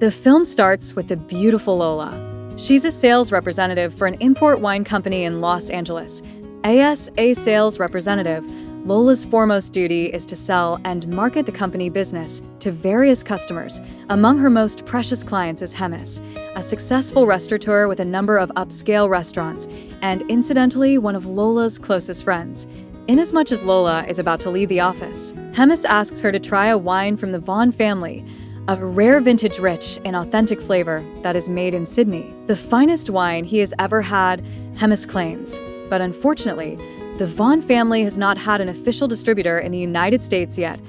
The film starts with the beautiful Lola. She's a sales representative for an import wine company in Los Angeles. As a sales representative, Lola's foremost duty is to sell and market the company business to various customers. Among her most precious clients is Hemis, a successful restaurateur with a number of upscale restaurants, and incidentally, one of Lola's closest friends. Inasmuch as Lola is about to leave the office, Hemis asks her to try a wine from the Vaughn family, a rare vintage rich in authentic flavor that is made in Sydney. The finest wine he has ever had, Hemis claims. But unfortunately, the Vaughn family has not had an official distributor in the United States yet.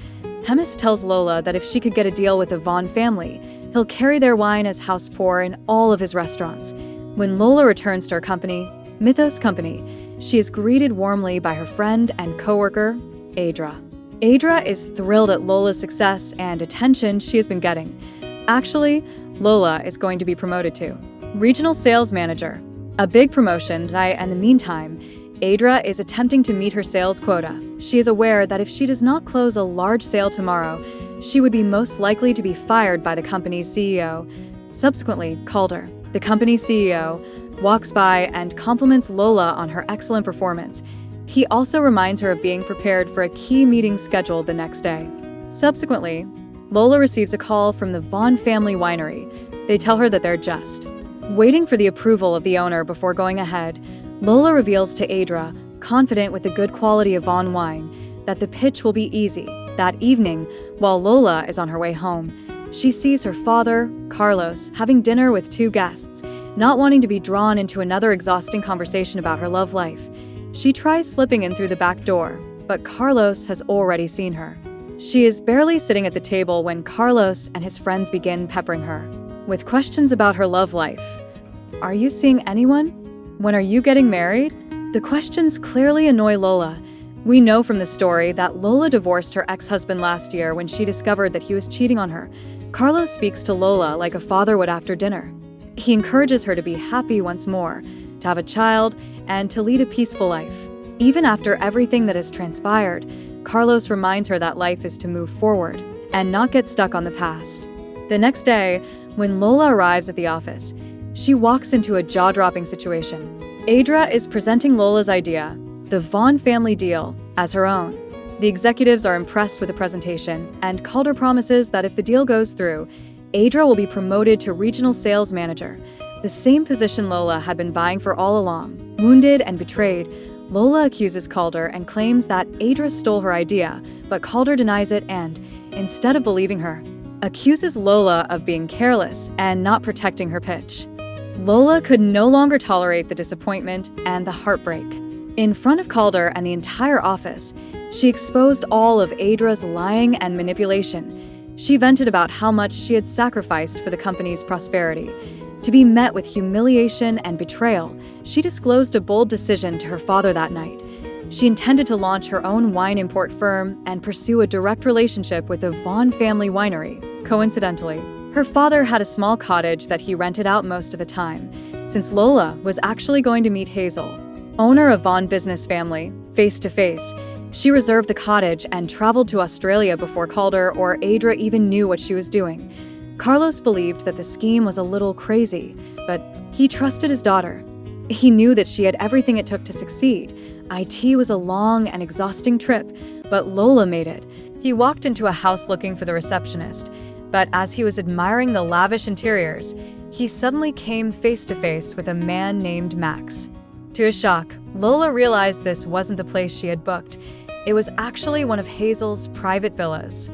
Hemis tells Lola that if she could get a deal with the Vaughn family, he'll carry their wine as house pour in all of his restaurants. When Lola returns to her company, Mythos Company, she is greeted warmly by her friend and co-worker, Adra. Adra is thrilled at Lola's success and attention she has been getting. Actually, Lola is going to be promoted to Regional Sales Manager, a big promotion, and in the meantime, Adra is attempting to meet her sales quota. She is aware that if she does not close a large sale tomorrow, she would be most likely to be fired by the company's CEO. Subsequently, Calder, the company's CEO, walks by and compliments Lola on her excellent performance. He also reminds her of being prepared for a key meeting scheduled the next day. Subsequently, Lola receives a call from the Vaughn family winery. They tell her that they're just waiting for the approval of the owner before going ahead. Lola reveals to Adra, confident with the good quality of Vaughn wine, that the pitch will be easy. That evening, while Lola is on her way home, she sees her father, Carlos, having dinner with two guests. Not wanting to be drawn into another exhausting conversation about her love life, she tries slipping in through the back door, but Carlos has already seen her. She is barely sitting at the table when Carlos and his friends begin peppering her with questions about her love life. Are you seeing anyone? When are you getting married? The questions clearly annoy Lola. We know from the story that Lola divorced her ex-husband last year when she discovered that he was cheating on her. Carlos speaks to Lola like a father would after dinner. He encourages her to be happy once more, to have a child, and to lead a peaceful life. Even after everything that has transpired, Carlos reminds her that life is to move forward and not get stuck on the past. The next day, when Lola arrives at the office, she walks into a jaw-dropping situation. Adra is presenting Lola's idea, the Vaughn family deal, as her own. The executives are impressed with the presentation, and Calder promises that if the deal goes through, Adra will be promoted to Regional Sales Manager, the same position Lola had been vying for all along. Wounded and betrayed, Lola accuses Calder and claims that Adra stole her idea, but Calder denies it and, instead of believing her, accuses Lola of being careless and not protecting her pitch. Lola could no longer tolerate the disappointment and the heartbreak. In front of Calder and the entire office, she exposed all of Adra's lying and manipulation. She vented about how much she had sacrificed for the company's prosperity. To be met with humiliation and betrayal, she disclosed a bold decision to her father that night. She intended to launch her own wine import firm and pursue a direct relationship with the Vaughn family winery. Coincidentally, her father had a small cottage that he rented out most of the time, since Lola was actually going to meet Hazel, owner of Vaughn business family, face to face. She reserved the cottage and traveled to Australia before Calder or Adra even knew what she was doing. Carlos believed that the scheme was a little crazy, but he trusted his daughter. He knew that she had everything it took to succeed. IT was a long and exhausting trip, but Lola made it. He walked into a house looking for the receptionist, but as he was admiring the lavish interiors, he suddenly came face to face with a man named Max. To his shock, Lola realized this wasn't the place she had booked. It was actually one of Hazel's private villas.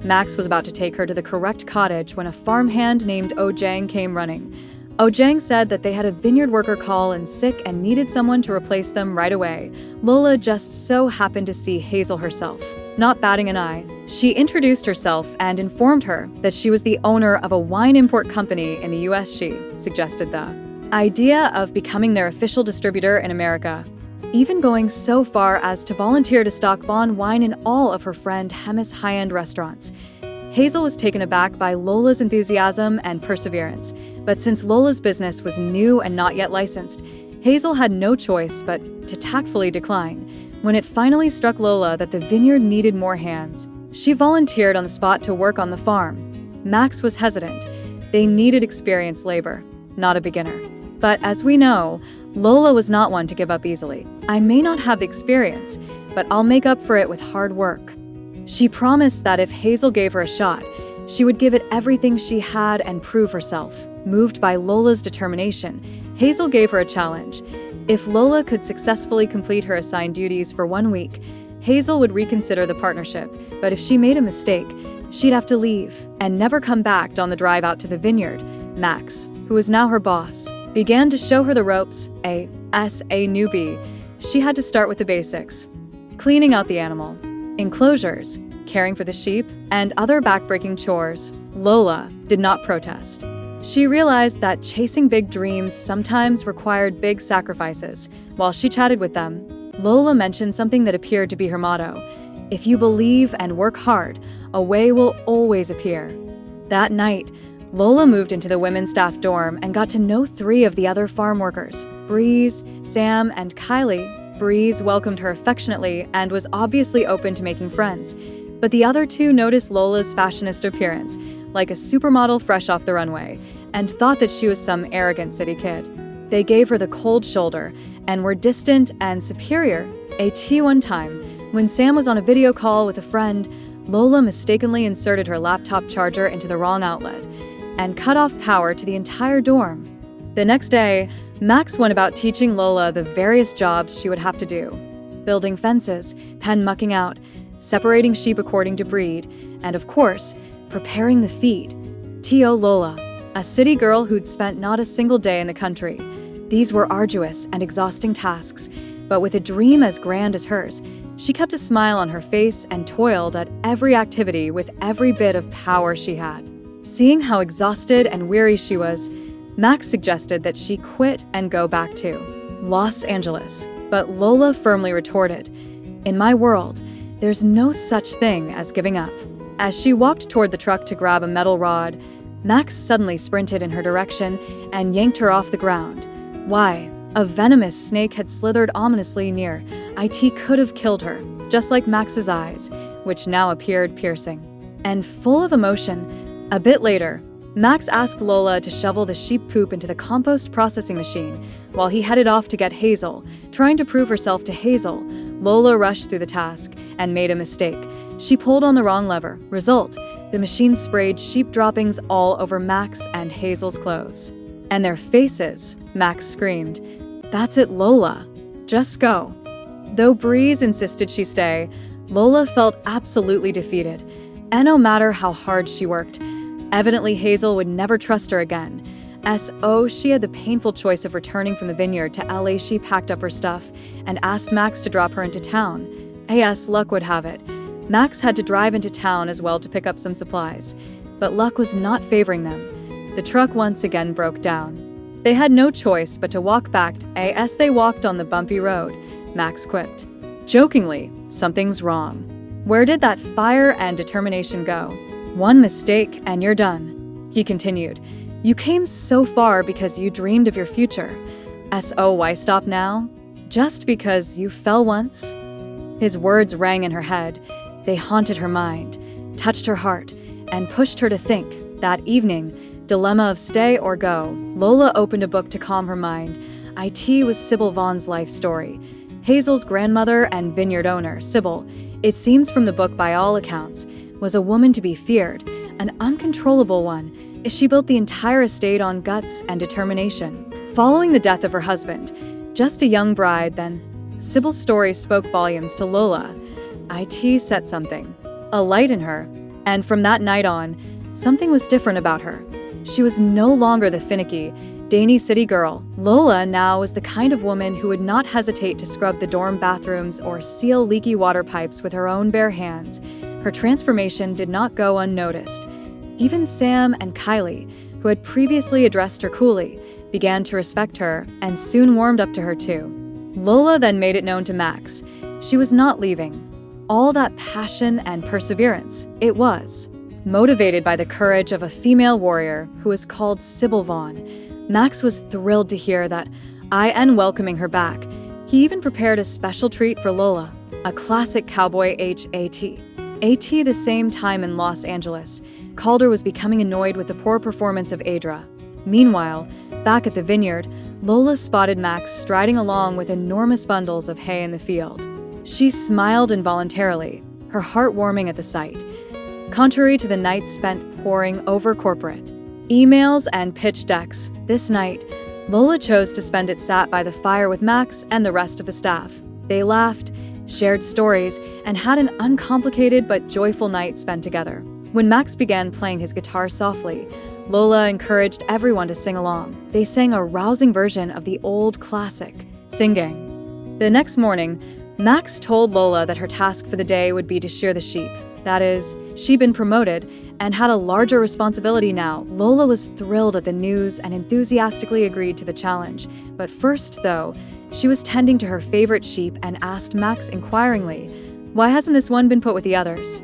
Max was about to take her to the correct cottage when a farmhand named Ojang came running. Ojang said that they had a vineyard worker call in sick and needed someone to replace them right away. Lola just so happened to see Hazel herself. Not batting an eye, she introduced herself and informed her that she was the owner of a wine import company in the US. She suggested the idea of becoming their official distributor in America, even going so far as to volunteer to stock Vaughn wine in all of her friend Hemis' high-end restaurants. Hazel was taken aback by Lola's enthusiasm and perseverance, but since Lola's business was new and not yet licensed, Hazel had no choice but to tactfully decline. When it finally struck Lola that the vineyard needed more hands, she volunteered on the spot to work on the farm. Max was hesitant. They needed experienced labor, not a beginner. But as we know, Lola was not one to give up easily. "I may not have the experience, but I'll make up for it with hard work." She promised that if Hazel gave her a shot, she would give it everything she had and prove herself. Moved by Lola's determination, Hazel gave her a challenge. If Lola could successfully complete her assigned duties for 1 week, Hazel would reconsider the partnership, but if she made a mistake, she'd have to leave and never come back. On the drive out to the vineyard, Max, who was now her boss, began to show her the ropes. As a newbie, she had to start with the basics: cleaning out the animal, enclosures, caring for the sheep, and other backbreaking chores. Lola did not protest. She realized that chasing big dreams sometimes required big sacrifices. While she chatted with them, Lola mentioned something that appeared to be her motto: "If you believe and work hard, a way will always appear." That night, Lola moved into the women's staff dorm and got to know 3 of the other farm workers: Breeze, Sam, and Kylie. Breeze welcomed her affectionately and was obviously open to making friends, but the other 2 noticed Lola's fashionista appearance, like a supermodel fresh off the runway, and thought that she was some arrogant city kid. They gave her the cold shoulder and were distant and superior. One time, when Sam was on a video call with a friend, Lola mistakenly inserted her laptop charger into the wrong outlet and cut off power to the entire dorm. The next day, Max went about teaching Lola the various jobs she would have to do: building fences, pen mucking out, separating sheep according to breed, and of course, preparing the feed. Lola, a city girl who'd spent not a single day in the country. These were arduous and exhausting tasks, but with a dream as grand as hers, she kept a smile on her face and toiled at every activity with every bit of power she had. Seeing how exhausted and weary she was, Max suggested that she quit and go back to Los Angeles. But Lola firmly retorted, "In my world, there's no such thing as giving up." As she walked toward the truck to grab a metal rod, Max suddenly sprinted in her direction and yanked her off the ground. Why? A venomous snake had slithered ominously near. It could have killed her, just like Max's eyes, which now appeared piercing and full of emotion. A bit later, Max asked Lola to shovel the sheep poop into the compost processing machine while he headed off to get Hazel. Trying to prove herself to Hazel, Lola rushed through the task and made a mistake. She pulled on the wrong lever. Result: the machine sprayed sheep droppings all over Max and Hazel's clothes. "And their faces," Max screamed. "That's it, Lola. Just go." Though Breeze insisted she stay, Lola felt absolutely defeated. And no matter how hard she worked, evidently Hazel would never trust her again. She had the painful choice of returning from the vineyard to LA. She packed up her stuff and asked Max to drop her into town. Luck would have it, Max had to drive into town as well to pick up some supplies. But luck was not favoring them. The truck once again broke down. They had no choice but to walk back. As they walked on the bumpy road, Max quipped, jokingly, "Something's wrong." Where did that fire and determination go? "One mistake and you're done," he continued. "You came so far because you dreamed of your future. Why stop now? Just because you fell once?" His words rang in her head. They haunted her mind, touched her heart, and pushed her to think. That evening, dilemma of stay or go, Lola opened a book to calm her mind. It was Sybil Vaughn's life story. Hazel's grandmother and vineyard owner, Sybil, it seems from the book by all accounts, was a woman to be feared, an uncontrollable one. She built the entire estate on guts and determination. Following the death of her husband, just a young bride then, Sybil's story spoke volumes to Lola. It set something, a light in her, and from that night on, something was different about her. She was no longer the finicky, dainty city girl. Lola now was the kind of woman who would not hesitate to scrub the dorm bathrooms or seal leaky water pipes with her own bare hands. Her transformation did not go unnoticed. Even Sam and Kylie, who had previously addressed her coolly, began to respect her and soon warmed up to her too. Lola then made it known to Max. She was not leaving. All that passion and perseverance, it was motivated by the courage of a female warrior who was called Sybil Vaughn. Max was thrilled to hear that, and welcoming her back. He even prepared a special treat for Lola, a classic cowboy hat. The same time in Los Angeles, Calder was becoming annoyed with the poor performance of Adra. Meanwhile, back at the vineyard, Lola spotted Max striding along with enormous bundles of hay in the field. She smiled involuntarily, her heart warming at the sight. Contrary to the night spent poring over corporate emails and pitch decks, this night, Lola chose to spend it sat by the fire with Max and the rest of the staff. They laughed, shared stories, and had an uncomplicated but joyful night spent together. When Max began playing his guitar softly, Lola encouraged everyone to sing along. They sang a rousing version of the old classic, Singing. The next morning, Max told Lola that her task for the day would be to shear the sheep. That is, she'd been promoted and had a larger responsibility now. Lola was thrilled at the news and enthusiastically agreed to the challenge. But first, though, she was tending to her favorite sheep and asked Max inquiringly, "Why hasn't this one been put with the others?"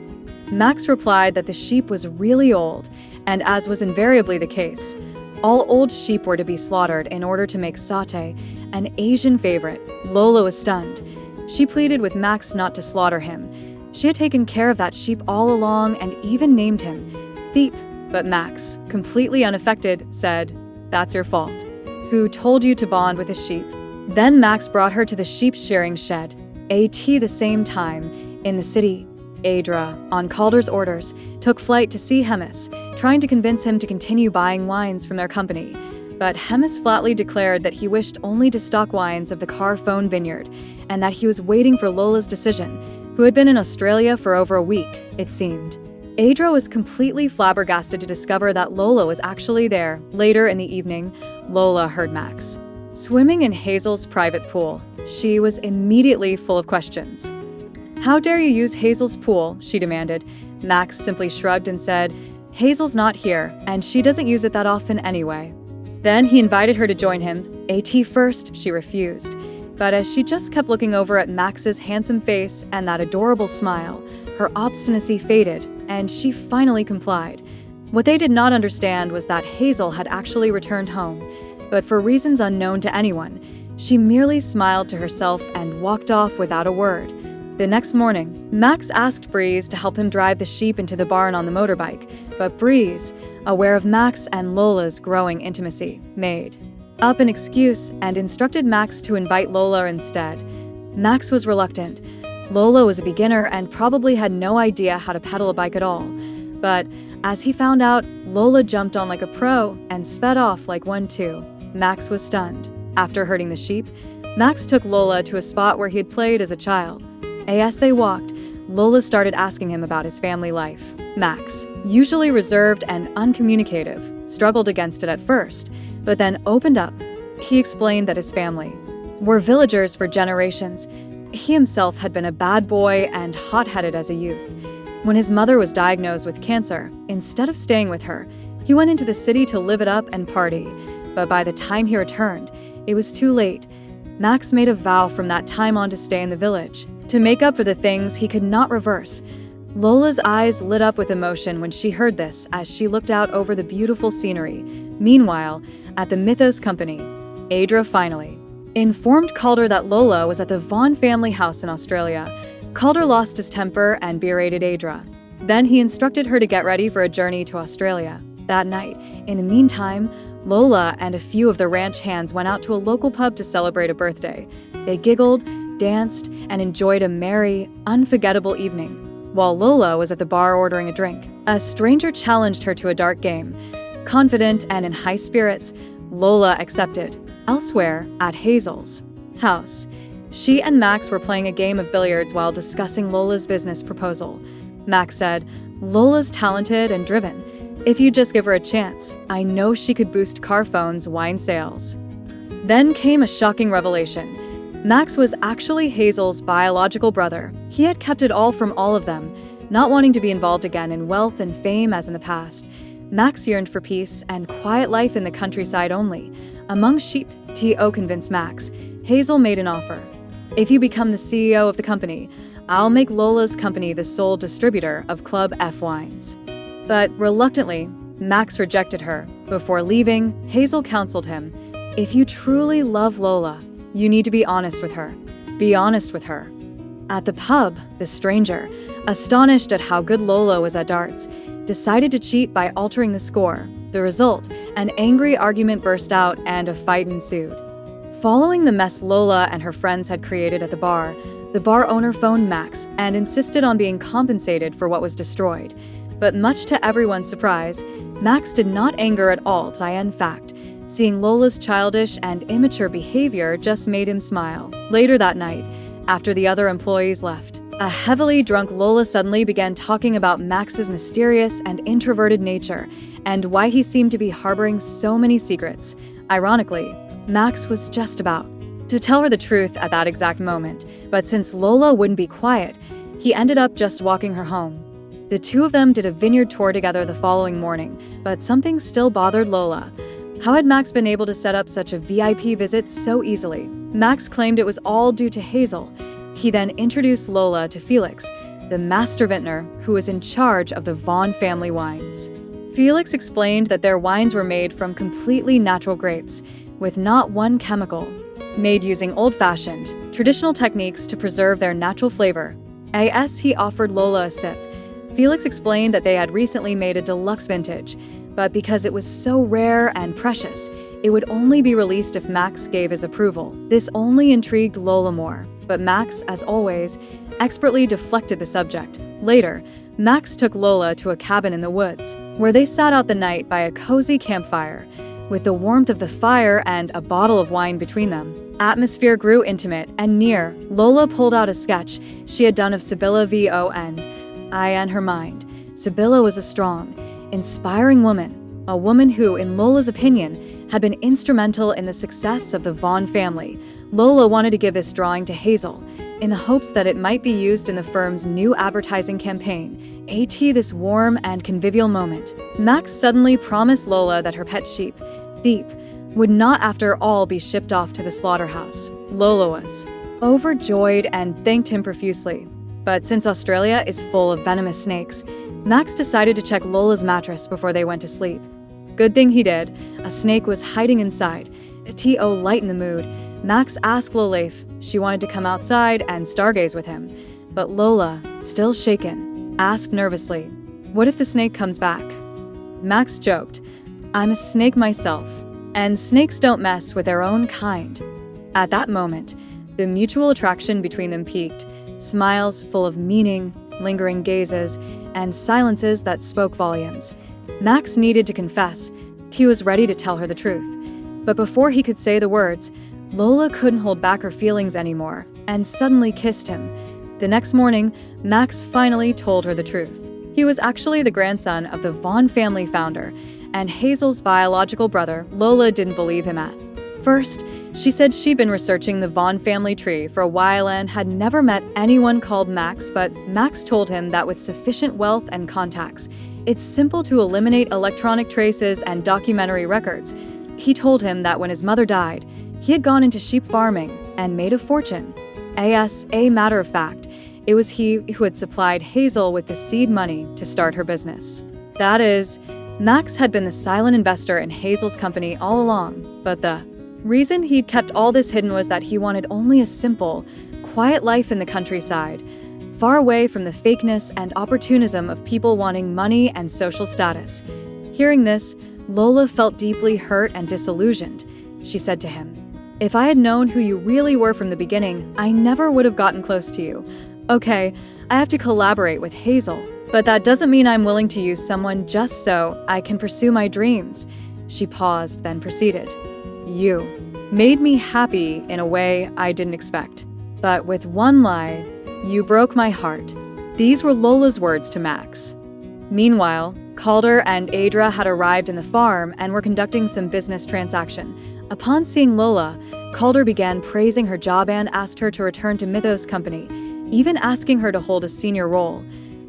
Max replied that the sheep was really old, and as was invariably the case, all old sheep were to be slaughtered in order to make satay, an Asian favorite. Lola was stunned. She pleaded with Max not to slaughter him. She had taken care of that sheep all along and even named him Thiep. But Max, completely unaffected, said, "That's your fault. Who told you to bond with a sheep?" Then Max brought her to the sheep shearing shed. At the same time, in the city, Adra, on Calder's orders, took flight to see Hemis, trying to convince him to continue buying wines from their company. But Hemis flatly declared that he wished only to stock wines of the Carphone vineyard, and that he was waiting for Lola's decision, who had been in Australia for over a week, it seemed. Adra was completely flabbergasted to discover that Lola was actually there. Later in the evening, Lola heard Max swimming in Hazel's private pool. She was immediately full of questions. "How dare you use Hazel's pool?" she demanded. Max simply shrugged and said, "Hazel's not here, and she doesn't use it that often anyway." Then he invited her to join him. At first, she refused. But as she just kept looking over at Max's handsome face and that adorable smile, her obstinacy faded, and she finally complied. What they did not understand was that Hazel had actually returned home, but for reasons unknown to anyone, she merely smiled to herself and walked off without a word. The next morning, Max asked Breeze to help him drive the sheep into the barn on the motorbike, but Breeze, aware of Max and Lola's growing intimacy, made up an excuse and instructed Max to invite Lola instead. Max was reluctant. Lola was a beginner and probably had no idea how to pedal a bike at all. But as he found out, Lola jumped on like a pro and sped off like one too. Max was stunned. After herding the sheep, Max took Lola to a spot where he had played as a child. As they walked, Lola started asking him about his family life. Max, usually reserved and uncommunicative, struggled against it at first, but then opened up. He explained that his family were villagers for generations. He himself had been a bad boy and hot-headed as a youth. When his mother was diagnosed with cancer, instead of staying with her, he went into the city to live it up and party. But by the time he returned, it was too late. Max made a vow from that time on to stay in the village, to make up for the things he could not reverse. Lola's eyes lit up with emotion when she heard this as she looked out over the beautiful scenery. Meanwhile, at the Mythos Company, Adra finally informed Calder that Lola was at the Vaughn family house in Australia. Calder lost his temper and berated Adra. Then he instructed her to get ready for a journey to Australia that night. In the meantime, Lola and a few of the ranch hands went out to a local pub to celebrate a birthday. They giggled, danced, and enjoyed a merry, unforgettable evening. While Lola was at the bar ordering a drink, a stranger challenged her to a dart game. Confident and in high spirits, Lola accepted. Elsewhere, at Hazel's house, she and Max were playing a game of billiards while discussing Lola's business proposal. Max said, "Lola's talented and driven. If you just give her a chance, I know she could boost Carphone's wine sales." Then came a shocking revelation. Max was actually Hazel's biological brother. He had kept it all from all of them, not wanting to be involved again in wealth and fame as in the past. Max yearned for peace and quiet life in the countryside only. Among sheep, T.O. convinced Max. Hazel made an offer. "If you become the CEO of the company, I'll make Lola's company the sole distributor of Club F wines." But reluctantly, Max rejected her. Before leaving, Hazel counseled him, "If you truly love Lola, you need to be honest with her. Be honest with her." At the pub, the stranger, astonished at how good Lola was at darts, decided to cheat by altering the score. The result, an angry argument burst out and a fight ensued. Following the mess Lola and her friends had created at the bar owner phoned Max and insisted on being compensated for what was destroyed. But much to everyone's surprise, Max did not anger at all. In fact, seeing Lola's childish and immature behavior just made him smile. Later that night, after the other employees left, a heavily drunk Lola suddenly began talking about Max's mysterious and introverted nature and why he seemed to be harboring so many secrets. Ironically, Max was just about to tell her the truth at that exact moment, but since Lola wouldn't be quiet, he ended up just walking her home. The two of them did a vineyard tour together the following morning, but something still bothered Lola. How had Max been able to set up such a VIP visit so easily? Max claimed it was all due to Hazel. He then introduced Lola to Felix, the master vintner who was in charge of the Vaughn family wines. Felix explained that their wines were made from completely natural grapes, with not one chemical, made using old-fashioned, traditional techniques to preserve their natural flavor. As he offered Lola a sip, Felix explained that they had recently made a deluxe vintage, but because it was so rare and precious, it would only be released if Max gave his approval. This only intrigued Lola more, but Max, as always, expertly deflected the subject. Later, Max took Lola to a cabin in the woods, where they sat out the night by a cozy campfire, with the warmth of the fire and a bottle of wine between them. Atmosphere grew intimate and near. Lola pulled out a sketch she had done of Sibylla Von in her mind. Sibylla was a strong, inspiring woman, a woman who, in Lola's opinion, had been instrumental in the success of the Vaughn family. Lola wanted to give this drawing to Hazel, in the hopes that it might be used in the firm's new advertising campaign. This warm and convivial moment. Max suddenly promised Lola that her pet sheep, Thiep, would not after all be shipped off to the slaughterhouse. Lola was overjoyed and thanked him profusely. But since Australia is full of venomous snakes, Max decided to check Lola's mattress before they went to sleep. Good thing he did. A snake was hiding inside. To lighten the mood, Max asked Lola if she wanted to come outside and stargaze with him. But Lola, still shaken, asked nervously, "What if the snake comes back?" Max joked, "I'm a snake myself, and snakes don't mess with their own kind." At that moment, the mutual attraction between them peaked, smiles full of meaning, lingering gazes, and silences that spoke volumes. Max needed to confess. He was ready to tell her the truth. But before he could say the words, Lola couldn't hold back her feelings anymore and suddenly kissed him. The next morning, Max finally told her the truth. He was actually the grandson of the Vaughn family founder, and Hazel's biological brother. Lola didn't believe him at first. She said she'd been researching the Vaughn family tree for a while and had never met anyone called Max, but Max told him that with sufficient wealth and contacts, it's simple to eliminate electronic traces and documentary records. He told him that when his mother died, he had gone into sheep farming and made a fortune. As a matter of fact, it was he who had supplied Hazel with the seed money to start her business. That is, Max had been the silent investor in Hazel's company all along, but the reason he'd kept all this hidden was that he wanted only a simple, quiet life in the countryside, far away from the fakeness and opportunism of people wanting money and social status. Hearing this, Lola felt deeply hurt and disillusioned. She said to him, "If I had known who you really were from the beginning, I never would have gotten close to you. Okay, I have to collaborate with Hazel, but that doesn't mean I'm willing to use someone just so I can pursue my dreams." She paused, then proceeded, "You made me happy in a way I didn't expect. But with one lie, you broke my heart." These were Lola's words to Max. Meanwhile, Calder and Adra had arrived in the farm and were conducting some business transaction. Upon seeing Lola, Calder began praising her job and asked her to return to Mythos Company, even asking her to hold a senior role,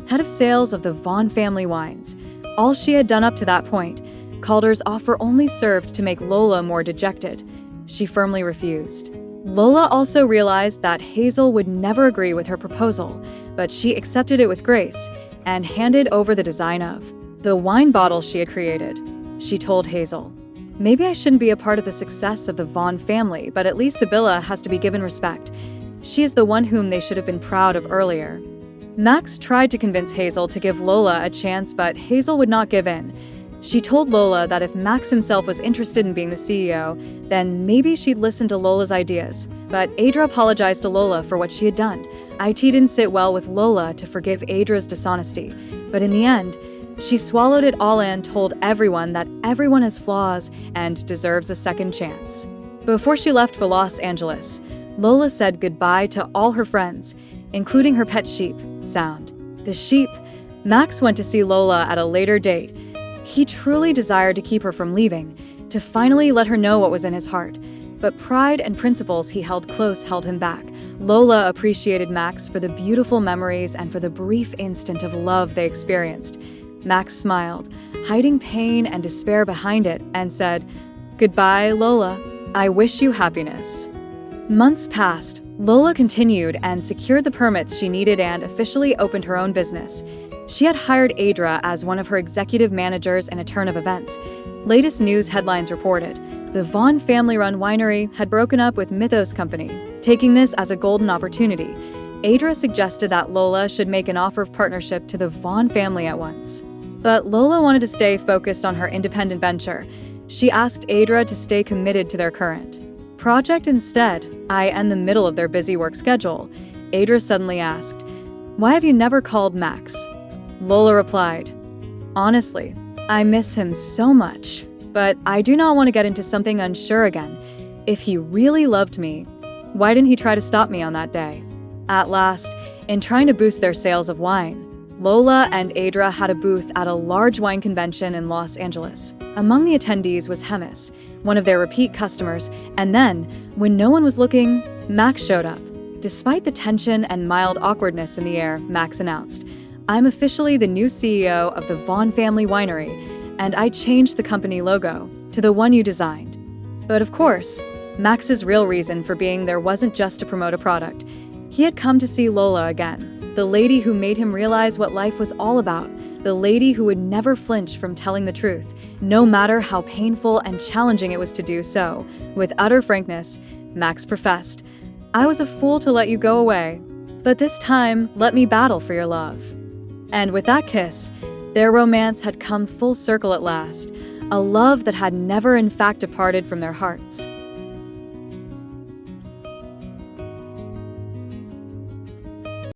head of sales of the Vaughn family wines. All she had done up to that point, Calder's offer only served to make Lola more dejected. She firmly refused. Lola also realized that Hazel would never agree with her proposal, but she accepted it with grace and handed over the design of the wine bottle she had created. She told Hazel, "Maybe I shouldn't be a part of the success of the Vaughn family, but at least Sibylla has to be given respect. She is the one whom they should have been proud of earlier." Max tried to convince Hazel to give Lola a chance, but Hazel would not give in. She told Lola that if Max himself was interested in being the CEO, then maybe she'd listen to Lola's ideas. But Adra apologized to Lola for what she had done. IT didn't sit well with Lola to forgive Adra's dishonesty, but in the end, she swallowed it all and told everyone that everyone has flaws and deserves a second chance. Before she left for Los Angeles, Lola said goodbye to all her friends, including her pet sheep, Sound. The sheep, Max went to see Lola at a later date. He truly desired to keep her from leaving, to finally let her know what was in his heart. But pride and principles he held close held him back. Lola appreciated Max for the beautiful memories and for the brief instant of love they experienced. Max smiled, hiding pain and despair behind it, and said, "Goodbye, Lola. I wish you happiness." Months passed. Lola continued and secured the permits she needed and officially opened her own business. She had hired Adra as one of her executive managers in a turn of events. Latest news headlines reported, the Vaughn family-run winery had broken up with Mythos Company. Taking this as a golden opportunity, Adra suggested that Lola should make an offer of partnership to the Vaughn family at once. But Lola wanted to stay focused on her independent venture. She asked Adra to stay committed to their current project instead, in the middle of their busy work schedule. Adra suddenly asked, "Why have you never called Max?" Lola replied, "Honestly, I miss him so much, but I do not want to get into something unsure again. If he really loved me, why didn't he try to stop me on that day?" At last, in trying to boost their sales of wine, Lola and Adra had a booth at a large wine convention in Los Angeles. Among the attendees was Hemis, one of their repeat customers, and then, when no one was looking, Max showed up. Despite the tension and mild awkwardness in the air, Max announced, "I'm officially the new CEO of the Vaughn Family Winery, and I changed the company logo to the one you designed." But of course, Max's real reason for being there wasn't just to promote a product. He had come to see Lola again, the lady who made him realize what life was all about, the lady who would never flinch from telling the truth, no matter how painful and challenging it was to do so. With utter frankness, Max professed, "I was a fool to let you go away, but this time, let me battle for your love." And with that kiss, their romance had come full circle at last, a love that had never in fact departed from their hearts.